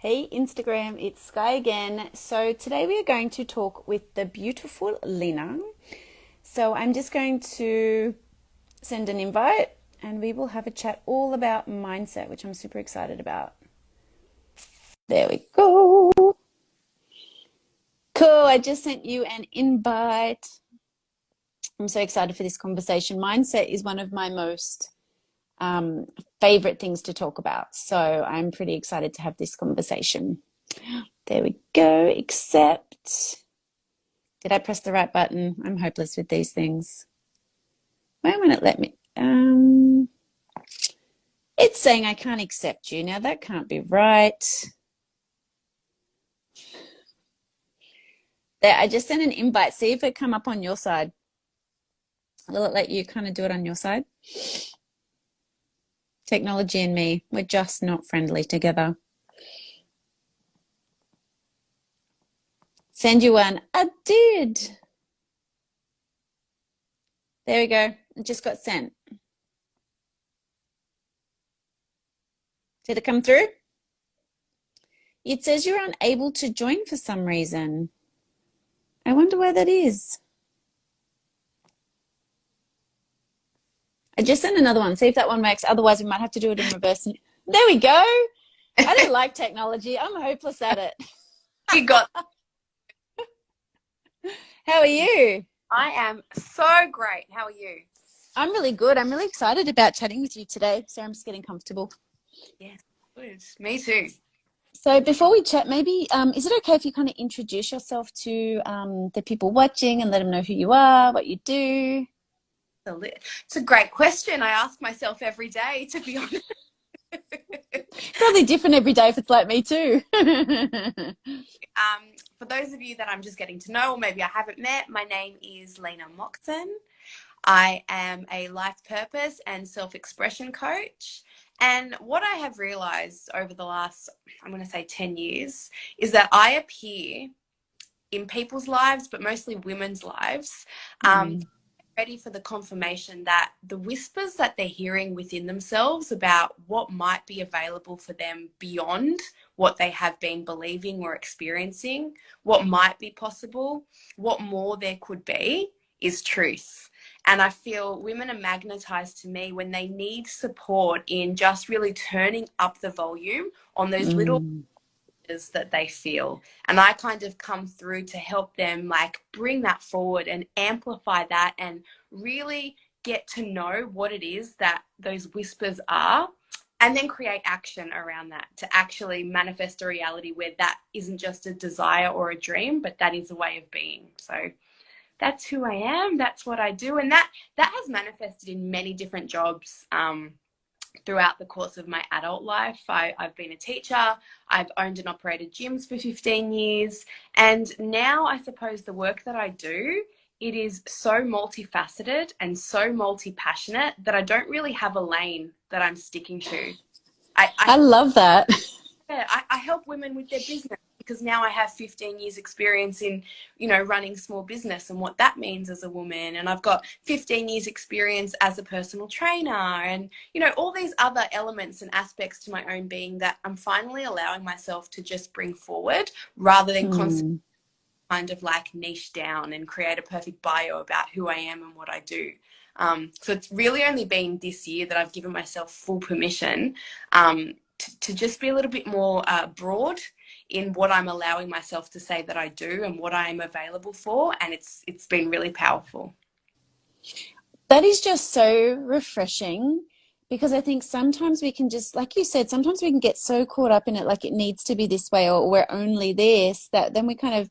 Hey Instagram, it's Sky again. So today we are going to talk with the beautiful Lina. So I'm just going to send an invite and we will have a chat all about mindset, which I'm super excited about. There we go. Cool, I just sent you an invite. I'm so excited for this conversation. Mindset is one of my most favorite things to talk about. So I'm pretty excited to have this conversation. There we go. Accept. Did I press the right button? I'm hopeless with these things. Why won't it let me? It's saying I can't accept you. Now that can't be right. There, I just sent an invite. See if it come up on your side. Will it let you kind of do it on your side? Technology and me, we're just not friendly together. Send you one. I did. There we go. It just got sent. Did it come through? It says you're unable to join for some reason. I wonder why that is. I just sent another one. See if that one works. Otherwise, we might have to do it in reverse. There we go. I don't like technology. I'm hopeless at it. You got. How are you? I am so great. How are you? I'm really good. I'm really excited about chatting with you today. So I'm just getting comfortable. Yes, good. Me too. So before we chat, maybe is it okay if you kind of introduce yourself to the people watching and let them know who you are, what you do? It's a great question. I ask myself every day, to be honest. Probably different every day if it's like me too. For those of you that I'm just getting to know, or maybe I haven't met, my name is Lena Moxon. I am a life purpose and self-expression coach. And what I have realized over the last, I'm going to say 10 years, is that I appear in people's lives, but mostly women's lives, ready for the confirmation that the whispers that they're hearing within themselves about what might be available for them beyond what they have been believing or experiencing, what might be possible, what more there could be, is truth. And I feel women are magnetized to me when they need support in just really turning up the volume on those little that they feel, and I kind of come through to help them like bring that forward and amplify that and really get to know what it is that those whispers are, and then create action around that to actually manifest a reality where that isn't just a desire or a dream, but that is a way of being. So that's who I am, that's what I do, and that has manifested in many different jobs throughout the course of my adult life. I've been a teacher, I've owned and operated gyms for 15 years, and now I suppose the work that I do, it is so multifaceted and so multi-passionate that I don't really have a lane that I'm sticking to. I love that. I help women with their business because now I have 15 years experience in, running small business and what that means as a woman. And I've got 15 years experience as a personal trainer and, all these other elements and aspects to my own being that I'm finally allowing myself to just bring forward rather than constantly kind of like niche down and create a perfect bio about who I am and what I do. So it's really only been this year that I've given myself full permission to just be a little bit more broad in what I'm allowing myself to say that I do and what I am available for. And it's been really powerful. That is just so refreshing because I think sometimes we can just, like you said, sometimes we can get so caught up in it like it needs to be this way or we're only this, that then we kind of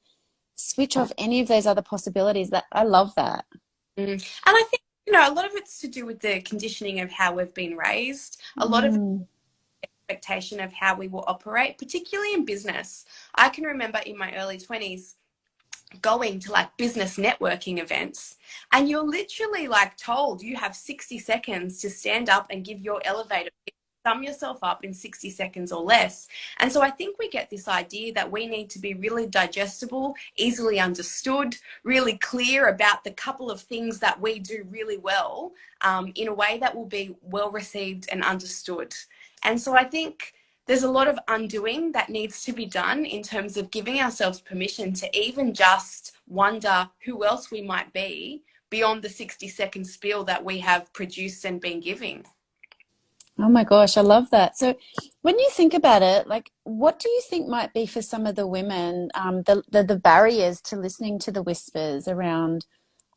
switch off any of those other possibilities. That I love that. And I think, a lot of it's to do with the conditioning of how we've been raised. A lot of expectation of how we will operate, particularly in business. I can remember in my early 20s going to like business networking events, and you're literally like told you have 60 seconds to stand up and give your elevator pitch, sum yourself up in 60 seconds or less. And so I think we get this idea that we need to be really digestible, easily understood, really clear about the couple of things that we do really well, in a way that will be well received and understood. And so I think there's a lot of undoing that needs to be done in terms of giving ourselves permission to even just wonder who else we might be beyond the 60-second spiel that we have produced and been giving. Oh my gosh, I love that. So when you think about it, like what do you think might be for some of the women, the barriers to listening to the whispers around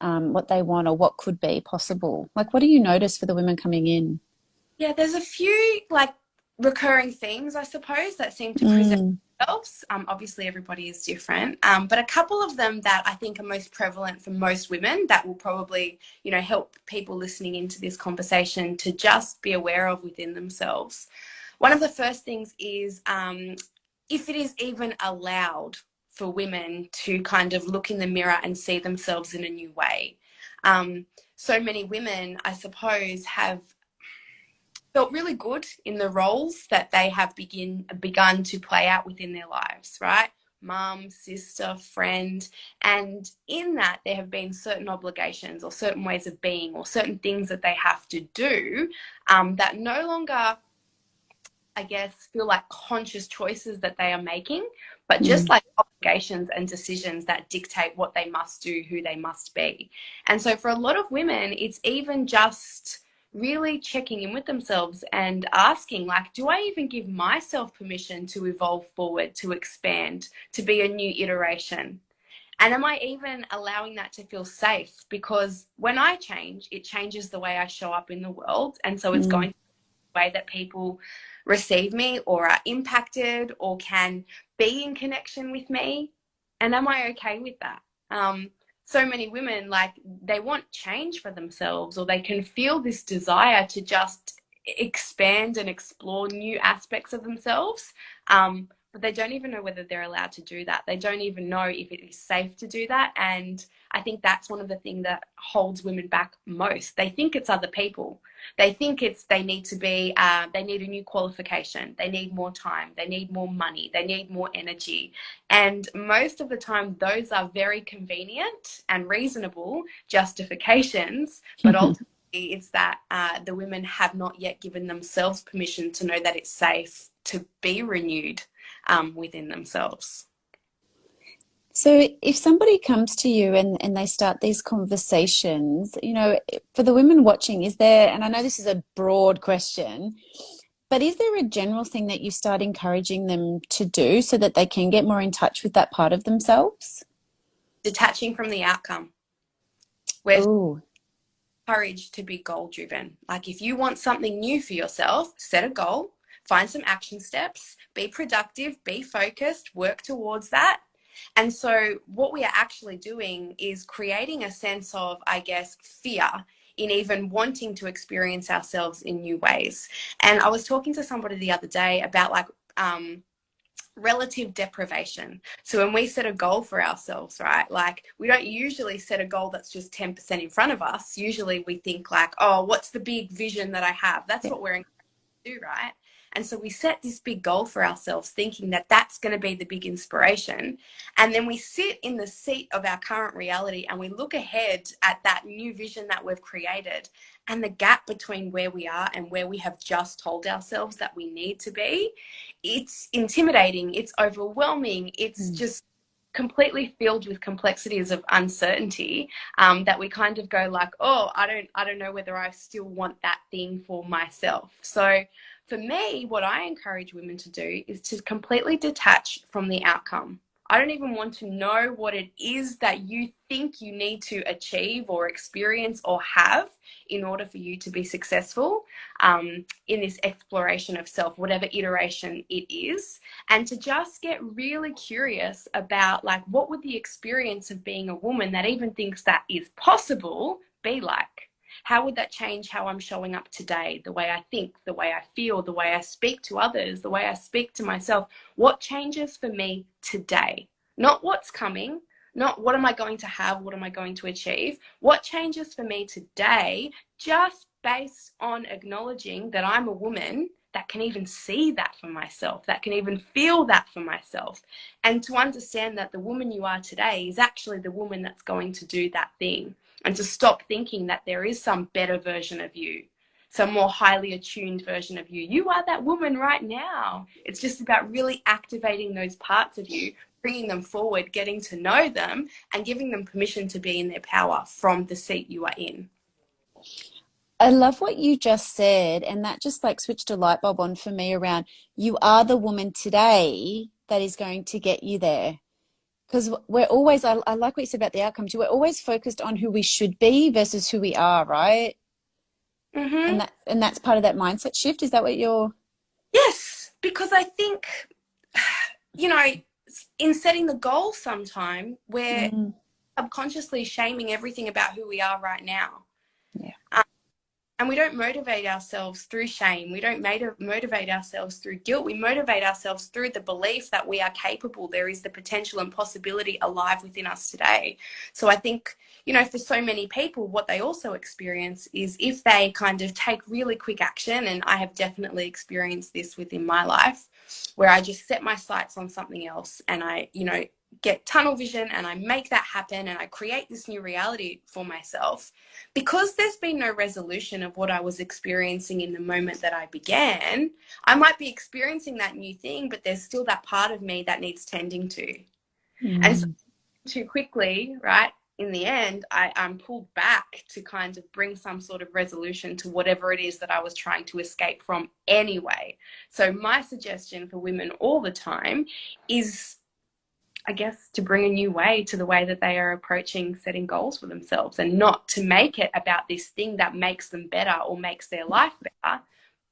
what they want or what could be possible? Like what do you notice for the women coming in? Yeah, there's a few like recurring themes, I suppose, that seem to present Mm, themselves. Obviously, everybody is different, but a couple of them that I think are most prevalent for most women that will probably, help people listening into this conversation to just be aware of within themselves. One of the first things is if it is even allowed for women to kind of look in the mirror and see themselves in a new way. So many women, I suppose, have felt really good in the roles that they have begun to play out within their lives, right? Mum, sister, friend. And in that, there have been certain obligations or certain ways of being or certain things that they have to do that no longer, I guess, feel like conscious choices that they are making, but just mm, like obligations and decisions that dictate what they must do, who they must be. And so for a lot of women, it's even just really checking in with themselves and asking, like, do I even give myself permission to evolve forward, to expand, to be a new iteration? And am I even allowing that to feel safe? Because when I change, it changes the way I show up in the world. And so it's mm, going way that people receive me or are impacted or can be in connection with me. And am I okay with that? So many women, like, they want change for themselves, or they can feel this desire to just expand and explore new aspects of themselves. But they don't even know whether they're allowed to do that. They don't even know if it is safe to do that. And I think that's one of the things that holds women back most. They think it's other people. They think they need to be, they need a new qualification. They need more time. They need more money. They need more energy. And most of the time, those are very convenient and reasonable justifications. But ultimately, it's that the women have not yet given themselves permission to know that it's safe to be renewed within themselves. So if somebody comes to you and they start these conversations, for the women watching, is there, and I know this is a broad question, but is there a general thing that you start encouraging them to do so that they can get more in touch with that part of themselves? Detaching from the outcome. We're Oh, encouraged to be goal driven. Like, if you want something new for yourself, set a goal, find some action steps, be productive, be focused, work towards that. And so what we are actually doing is creating a sense of, I guess, fear in even wanting to experience ourselves in new ways. And I was talking to somebody the other day about like relative deprivation. So when we set a goal for ourselves, right, like, we don't usually set a goal that's just 10% in front of us. Usually we think like, oh, what's the big vision that I have? That's yeah. what we're do, right? And so we set this big goal for ourselves, thinking that that's going to be the big inspiration. And then we sit in the seat of our current reality and we look ahead at that new vision that we've created. And the gap between where we are and where we have just told ourselves that we need to be, it's intimidating, it's overwhelming, it's Mm. just completely filled with complexities of uncertainty, that we kind of go like, oh, I don't know whether I still want that thing for myself. So for me, what I encourage women to do is to completely detach from the outcome. I don't even want to know what it is that you think you need to achieve or experience or have in order for you to be successful in this exploration of self, whatever iteration it is. And to just get really curious about, like, what would the experience of being a woman that even thinks that is possible be like? How would that change how I'm showing up today? The way I think, the way I feel, the way I speak to others, the way I speak to myself. What changes for me today? Not what's coming, not what am I going to have, what am I going to achieve. What changes for me today, just based on acknowledging that I'm a woman that can even see that for myself, that can even feel that for myself. And to understand that the woman you are today is actually the woman that's going to do that thing. And to stop thinking that there is some better version of you, some more highly attuned version of you. You are that woman right now. It's just about really activating those parts of you, bringing them forward, getting to know them, and giving them permission to be in their power from the seat you are in. I love what you just said, and that just like switched a light bulb on for me around you are the woman today that is going to get you there. Because we're always, I like what you said about the outcome too. We're always focused on who we should be versus who we are, right? Mm-hmm. And that's part of that mindset shift. Is that what you're? Yes, because I think, you know, in setting the goal sometime, we're Mm, subconsciously shaming everything about who we are right now. yeah. And we don't motivate ourselves through shame. We don't motivate ourselves through guilt. We motivate ourselves through the belief that we are capable. There is the potential and possibility alive within us today. So I think, for so many people, what they also experience is if they kind of take really quick action, and I have definitely experienced this within my life, where I just set my sights on something else and I, get tunnel vision and I make that happen and I create this new reality for myself. Because there's been no resolution of what I was experiencing in the moment that I began, I might be experiencing that new thing, but there's still that part of me that needs tending to. And so Mm, too quickly, right, in the end, I'm pulled back to kind of bring some sort of resolution to whatever it is that I was trying to escape from anyway. So my suggestion for women all the time is, I guess, to bring a new way to the way that they are approaching setting goals for themselves, and not to make it about this thing that makes them better or makes their life better,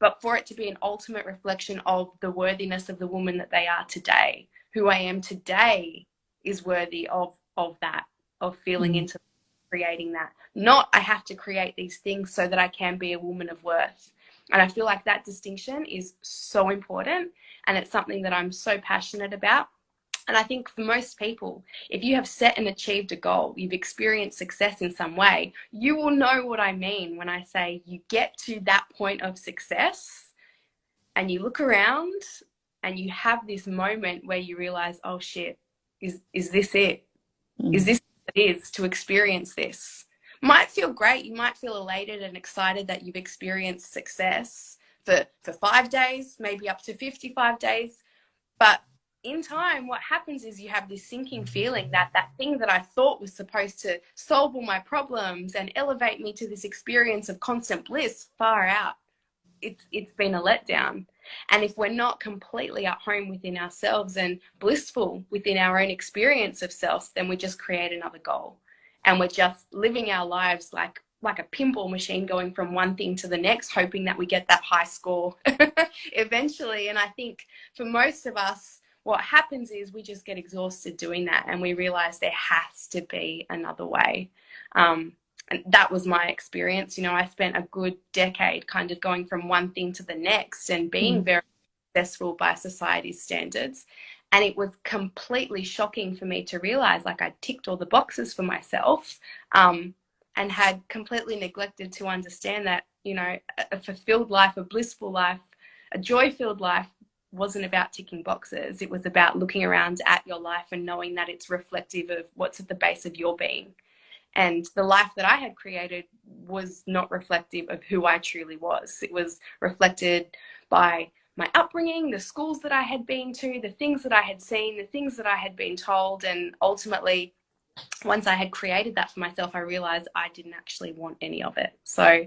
but for it to be an ultimate reflection of the worthiness of the woman that they are today. Who I am today is worthy of that, of feeling mm, into creating that. Not I have to create these things so that I can be a woman of worth. And I feel like that distinction is so important, and it's something that I'm so passionate about. And I think for most people, if you have set and achieved a goal, you've experienced success in some way, you will know what I mean when I say you get to that point of success and you look around and you have this moment where you realize, oh shit, is this it? Is mm, this what it is to experience this? Might feel great. You might feel elated and excited that you've experienced success for 5 days, maybe up to 55 days. But in time, what happens is you have this sinking feeling that that thing that I thought was supposed to solve all my problems and elevate me to this experience of constant bliss, far out. It's been a letdown. And if we're not completely at home within ourselves and blissful within our own experience of self, then we just create another goal. And we're just living our lives like a pinball machine, going from one thing to the next, hoping that we get that high score eventually. And I think for most of us, what happens is we just get exhausted doing that, and we realize there has to be another way. And that was my experience. I spent a good decade kind of going from one thing to the next and being mm, very successful by society's standards. And it was completely shocking for me to realize like I ticked all the boxes for myself, and had completely neglected to understand that, a fulfilled life, a blissful life, a joy-filled life wasn't about ticking boxes. It was about looking around at your life and knowing that it's reflective of what's at the base of your being. And the life that I had created was not reflective of who I truly was. It was reflected by my upbringing, the schools that I had been to, the things that I had seen, the things that I had been told. And ultimately, once I had created that for myself, I realized I didn't actually want any of it. So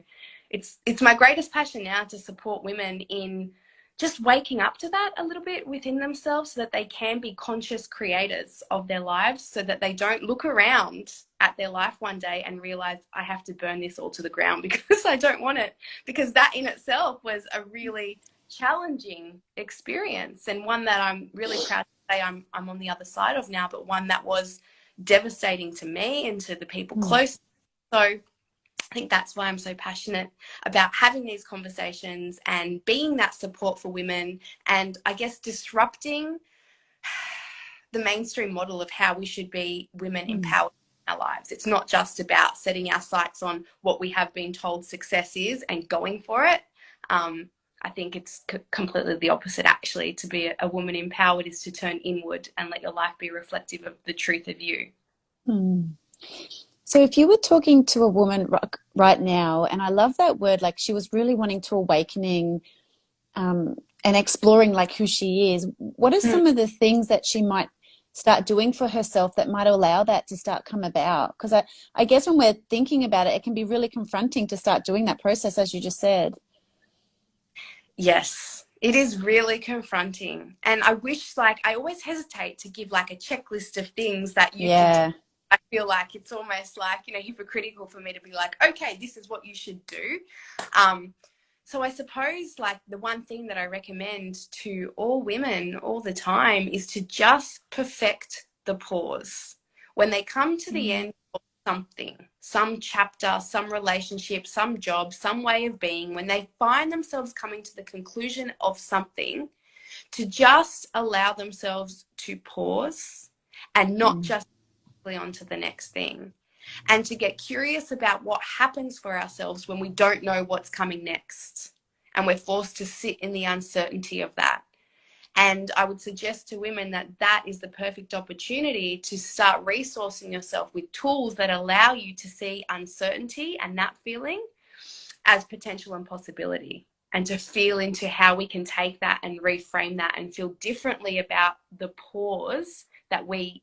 it's my greatest passion now to support women in just waking up to that a little bit within themselves, so that they can be conscious creators of their lives, so that they don't look around at their life one day and realize I have to burn this all to the ground because I don't want it. Because that in itself was a really challenging experience, and one that I'm really proud to say I'm on the other side of now, but one that was devastating to me and to the people mm, close. So I think that's why I'm so passionate about having these conversations and being that support for women, and I guess disrupting the mainstream model of how we should be women mm. empowered in our lives. It's not just about setting our sights on what we have been told success is and going for it. I think it's completely the opposite, actually. To be a woman empowered is to turn inward and let your life be reflective of the truth of you. Mm. So if you were talking to a woman right now, and I love that word, like she was really wanting to awakening and exploring like who she is, what are Mm, some of the things that she might start doing for herself that might allow that to start come about? Because I guess when we're thinking about it, it can be really confronting to start doing that process, as you just said. yes, it is really confronting. And I wish, like, I always hesitate to give like a checklist of things that you could do. Yeah. I feel like it's almost like, hypocritical for me to be like, okay, this is what you should do. Um, so I suppose like the one thing that I recommend to all women all the time is to just perfect the pause. When they come to the Mm, end of something, some chapter, some relationship, some job, some way of being, when they find themselves coming to the conclusion of something, to just allow themselves to pause and not mm, just on to the next thing, and to get curious about what happens for ourselves when we don't know what's coming next and we're forced to sit in the uncertainty of that. And I would suggest to women that that is the perfect opportunity to start resourcing yourself with tools that allow you to see uncertainty and that feeling as potential and possibility, and to feel into how we can take that and reframe that and feel differently about the pause that we,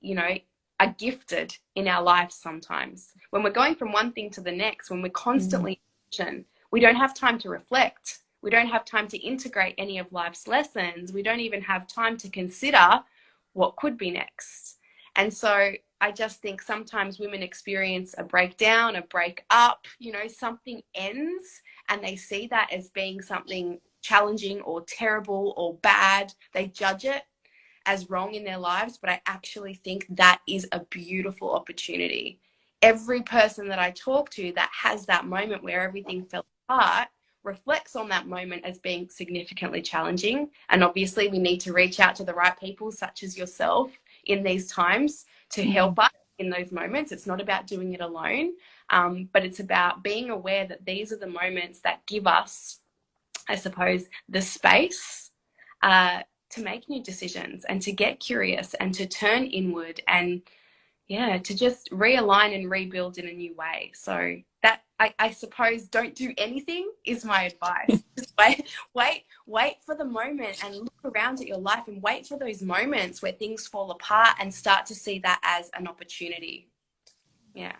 are gifted in our lives sometimes. When we're going from one thing to the next, when we're mm, constantly in action, we don't have time to reflect. We don't have time to integrate any of life's lessons. We don't even have time to consider what could be next. And so I just think sometimes women experience a breakdown, a break up, something ends, and they see that as being something challenging or terrible or bad. They judge it as wrong in their lives, but I actually think that is a beautiful opportunity. Every person that I talk to that has that moment where everything fell apart reflects on that moment as being significantly challenging. And obviously, we need to reach out to the right people, such as yourself, in these times to mm. help us in those moments. It's not about doing it alone, but it's about being aware that these are the moments that give us, I suppose, the space to make new decisions and to get curious and to turn inward and, yeah, to just realign and rebuild in a new way. So that, I suppose, don't do anything is my advice. Just wait for the moment and look around at your life and wait for those moments where things fall apart and start to see that as an opportunity. Yeah.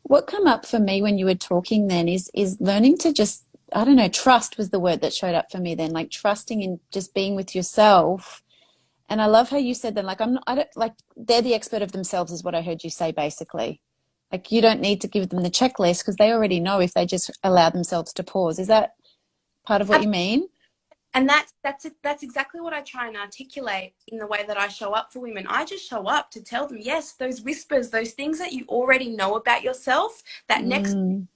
What come up for me when you were talking then is learning to just, I don't know, trust was the word that showed up for me then, like trusting in just being with yourself. And I love how you said that, like, I don't like they're the expert of themselves, is what I heard you say basically. Like, you don't need to give them the checklist because they already know if they just allow themselves to pause. Is that part of what you mean? And that's exactly what I try and articulate in the way that I show up for women. I just show up to tell them, yes, those whispers, those things that you already know about yourself, Mm,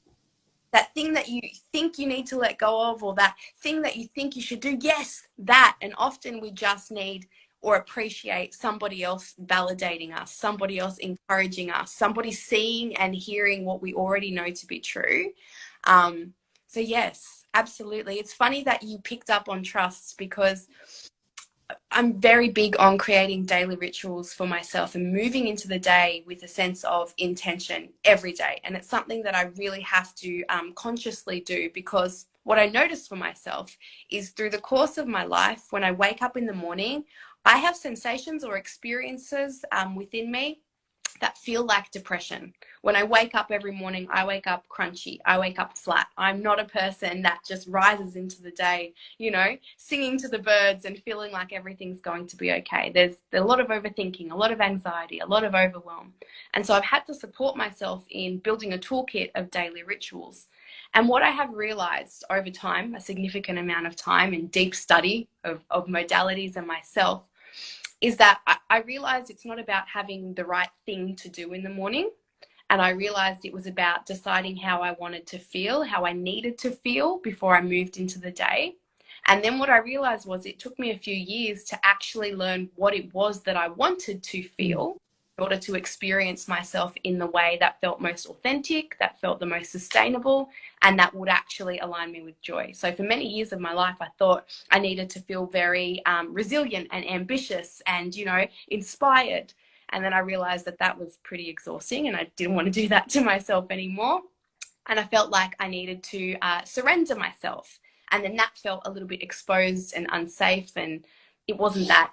that thing that you think you need to let go of, or that thing that you think you should do, yes, that. And often we just need or appreciate somebody else validating us, somebody else encouraging us, somebody seeing and hearing what we already know to be true. Um, so yes, absolutely. It's funny that you picked up on trust, because I'm very big on creating daily rituals for myself and moving into the day with a sense of intention every day. And it's something that I really have to consciously do, because what I notice for myself is through the course of my life, when I wake up in the morning, I have sensations or experiences within me that feel like depression. When I wake up every morning, I wake up crunchy. I wake up flat. I'm not a person that just rises into the day, singing to the birds and feeling like everything's going to be okay. There's a lot of overthinking, a lot of anxiety, a lot of overwhelm. And so I've had to support myself in building a toolkit of daily rituals. And what I have realized over time, a significant amount of time in deep study of modalities and myself, is that I realized it's not about having the right thing to do in the morning. And I realized it was about deciding how I wanted to feel, how I needed to feel before I moved into the day. And then what I realized was it took me a few years to actually learn what it was that I wanted to mm, feel in order to experience myself in the way that felt most authentic, that felt the most sustainable, and that would actually align me with joy. So for many years of my life, I thought I needed to feel very resilient and ambitious and, inspired. And then I realized that that was pretty exhausting and I didn't want to do that to myself anymore. And I felt like I needed to surrender myself. And then that felt a little bit exposed and unsafe, and it wasn't that.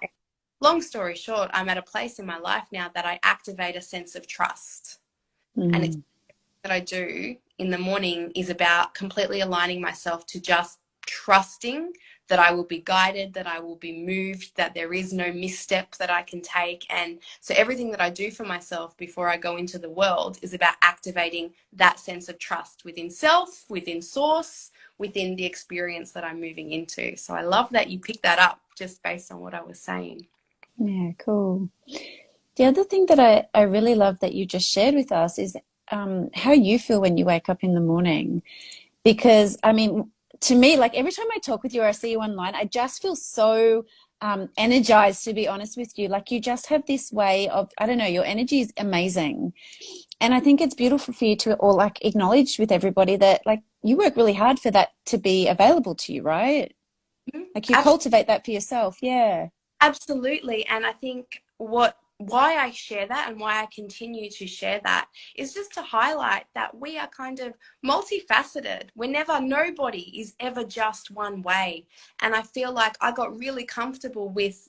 Long story short, I'm at a place in my life now that I activate a sense of trust. And it's Mm. that I do in the morning is about completely aligning myself to just trusting that I will be guided, that I will be moved, that there is no misstep that I can take. And so everything that I do for myself before I go into the world is about activating that sense of trust within self, within source, within the experience that I'm moving into. So I love that you picked that up just based on what I was saying. Yeah, cool. The other thing that I really love that you just shared with us is how you feel when you wake up in the morning. Because, I mean, to me, like every time I talk with you or I see you online, I just feel so energized, to be honest with you. Like you just have this way of, I don't know, your energy is amazing. And I think it's beautiful for you to all like acknowledge with everybody that like you work really hard for that to be available to you, right? Like you cultivate that for yourself. Yeah. Absolutely. And I think why I share that and why I continue to share that is just to highlight that we are kind of multifaceted. Nobody is ever just one way. And I feel like I got really comfortable with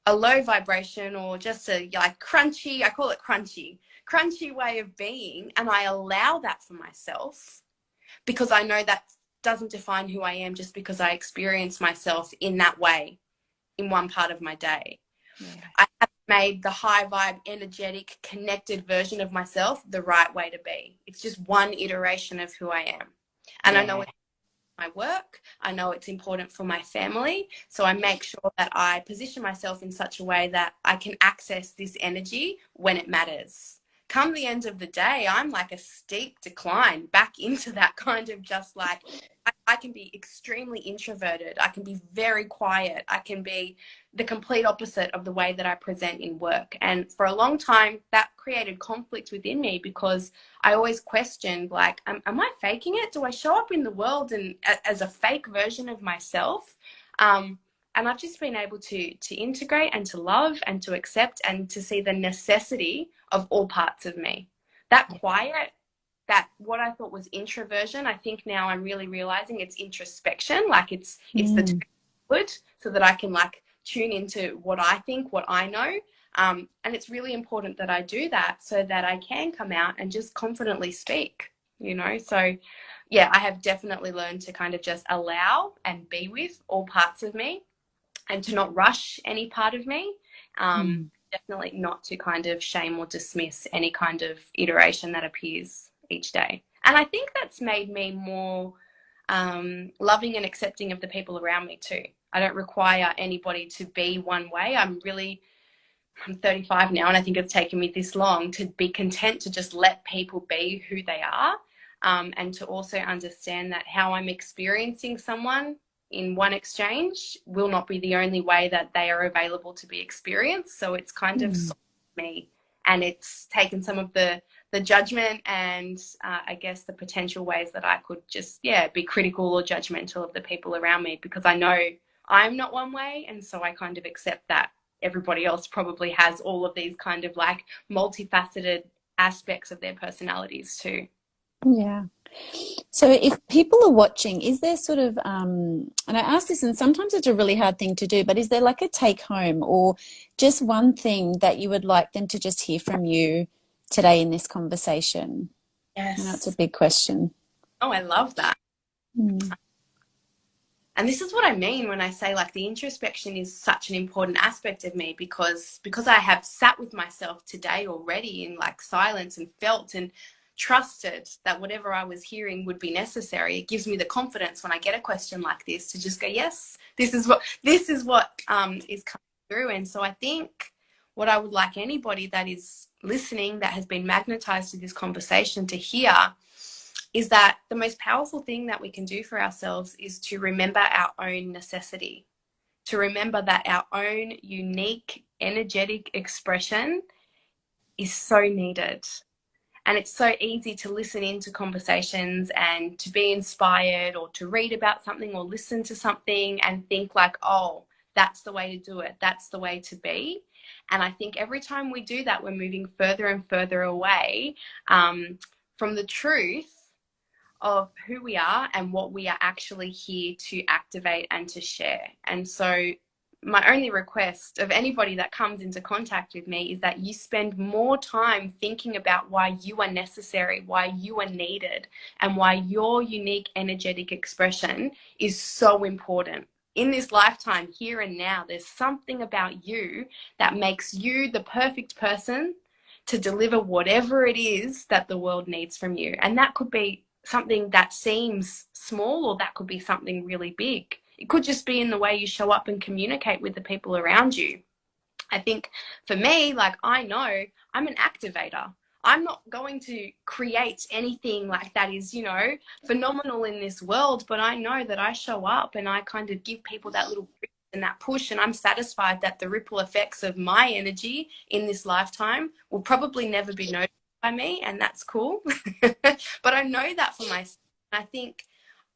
a low vibration or just a like crunchy, I call it crunchy way of being. And I allow that for myself because I know that doesn't define who I am just because I experience myself in that way in one part of my day. Yeah. I have made the high vibe, energetic, connected version of myself the right way to be. It's just one iteration of who I am. And I know Yeah. it's my work. I know it's important for my family. So I make sure that I position myself in such a way that I can access this energy when it matters. Come the end of the day, I'm like a steep decline back into that kind of just like, I can be extremely introverted. I can be very quiet. I can be the complete opposite of the way that I present in work. And for a long time, that created conflict within me because I always questioned, like, am I faking it? Do I show up in the world and as a fake version of myself? And I've just been able to integrate and to love and to accept and to see the necessity of all parts of me. That quiet, that what I thought was introversion, I think now I'm really realizing it's introspection. Like it's the good so that I can like tune into what I think, what I know. And it's really important that I do that so that I can come out and just confidently speak, you know? So yeah, I have definitely learned to kind of just allow and be with all parts of me and to not rush any part of me. Definitely not to kind of shame or dismiss any kind of iteration that appears each day. And I think that's made me more loving and accepting of the people around me too. I don't require anybody to be one way. I'm 35 now, and I think it's taken me this long to be content to just let people be who they are, and to also understand that how I'm experiencing someone in one exchange will not be the only way that they are available to be experienced. So it's kind of me, and it's taken some of the judgment and I guess the potential ways that I could just be critical or judgmental of the people around me, because I know I'm not one way, and so I kind of accept that everybody else probably has all of these kind of like multifaceted aspects of their personalities too. Yeah. So if people are watching, is there sort of, and I ask this, and sometimes it's a really hard thing to do, but is there like a take home or just one thing that you would like them to just hear from you today in this conversation? I know it's a Yes. big question. Oh, I love that. Mm. And this is what I mean when I say like the introspection is such an important aspect of me, because I have sat with myself today already in like silence and felt and trusted that whatever I was hearing would be necessary. It gives me the confidence when I get a question like this to just go, yes, this is what is coming through. And so I think what I would like anybody that is listening that has been magnetized to this conversation to hear is that the most powerful thing that we can do for ourselves is to remember our own necessity, to remember that our own unique energetic expression is so needed. And it's so easy to listen into conversations and to be inspired or to read about something or listen to something and think like, oh, that's the way to do it. That's the way to be. And I think every time we do that, we're moving further and further away from the truth of who we are and what we are actually here to activate and to share. And so my only request of anybody that comes into contact with me is that you spend more time thinking about why you are necessary, why you are needed, and why your unique energetic expression is so important. In this lifetime, here and now, there's something about you that makes you the perfect person to deliver whatever it is that the world needs from you. And that could be something that seems small, or that could be something really big. It could just be in the way you show up and communicate with the people around you. I think for me, like, I know I'm an activator. I'm not going to create anything like that is, you know, phenomenal in this world, but I know that I show up and I kind of give people that little boost and that push, and I'm satisfied that the ripple effects of my energy in this lifetime will probably never be noticed by me, and that's cool. But I know that for myself. I think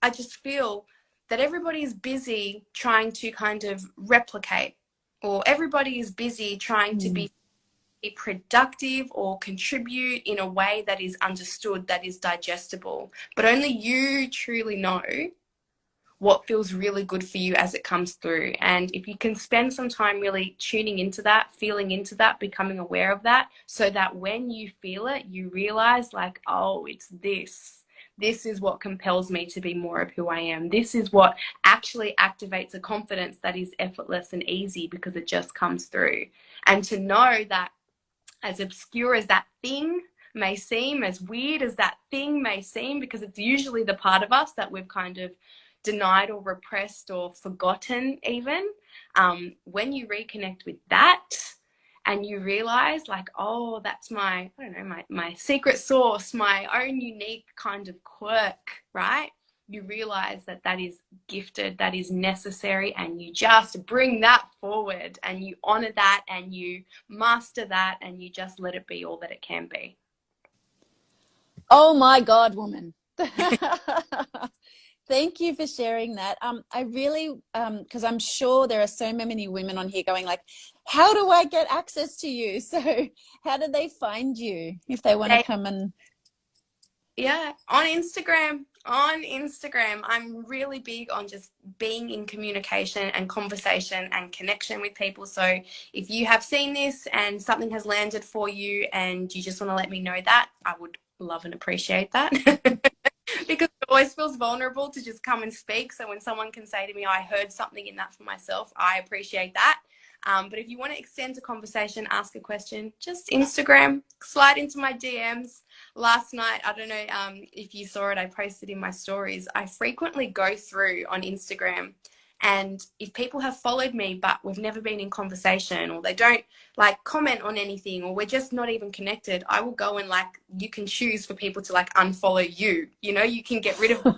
I just feel that everybody is busy trying to kind of replicate, or everybody is busy trying to be productive or contribute in a way that is understood, that is digestible. But only you truly know what feels really good for you as it comes through. And if you can spend some time really tuning into that, feeling into that, becoming aware of that, so that when you feel it, you realize, like, oh, it's this. This is what compels me to be more of who I am. This is what actually activates a confidence that is effortless and easy because it just comes through. And to know that, as obscure as that thing may seem, as weird as that thing may seem, because it's usually the part of us that we've kind of denied or repressed or forgotten even, when you reconnect with that and you realize, like, oh, that's my, I don't know, my secret sauce, my own unique kind of quirk, right? You realize that that is gifted, that is necessary, and you just bring that forward and you honor that and you master that and you just let it be all that it can be. Oh my God, woman. Thank you for sharing that. I really, because I'm sure there are so many women on here going like, how do I get access to you? So how do they find you if they want to come and... Yeah, on Instagram. On Instagram, I'm really big on just being in communication and conversation and connection with people. So if you have seen this and something has landed for you and you just want to let me know that, I would love and appreciate that. Because it always feels vulnerable to just come and speak. So when someone can say to me, I heard something in that for myself, I appreciate that. But if you want to extend a conversation, ask a question, just Instagram, slide into my DMs. Last night, I don't know if you saw it, I posted in my stories. I frequently go through on Instagram, and if people have followed me but we've never been in conversation, or they don't like comment on anything, or we're just not even connected, I will go and, like, you can choose for people to like unfollow you. You know, you can get rid of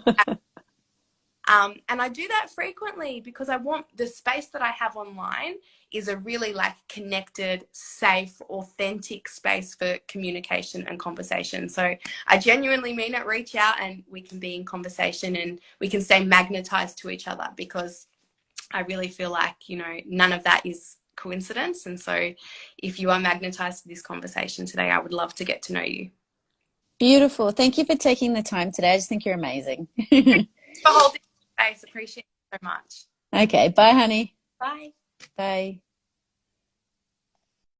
and I do that frequently because I want the space that I have online is a really like connected, safe, authentic space for communication and conversation. So I genuinely mean it. Reach out and we can be in conversation and we can stay magnetized to each other, because I really feel like, you know, none of that is coincidence. And so if you are magnetized to this conversation today, I would love to get to know you. Beautiful. Thank you for taking the time today. I just think you're amazing. For holding space, appreciate it so much. Okay. Bye, honey. Bye. Bye.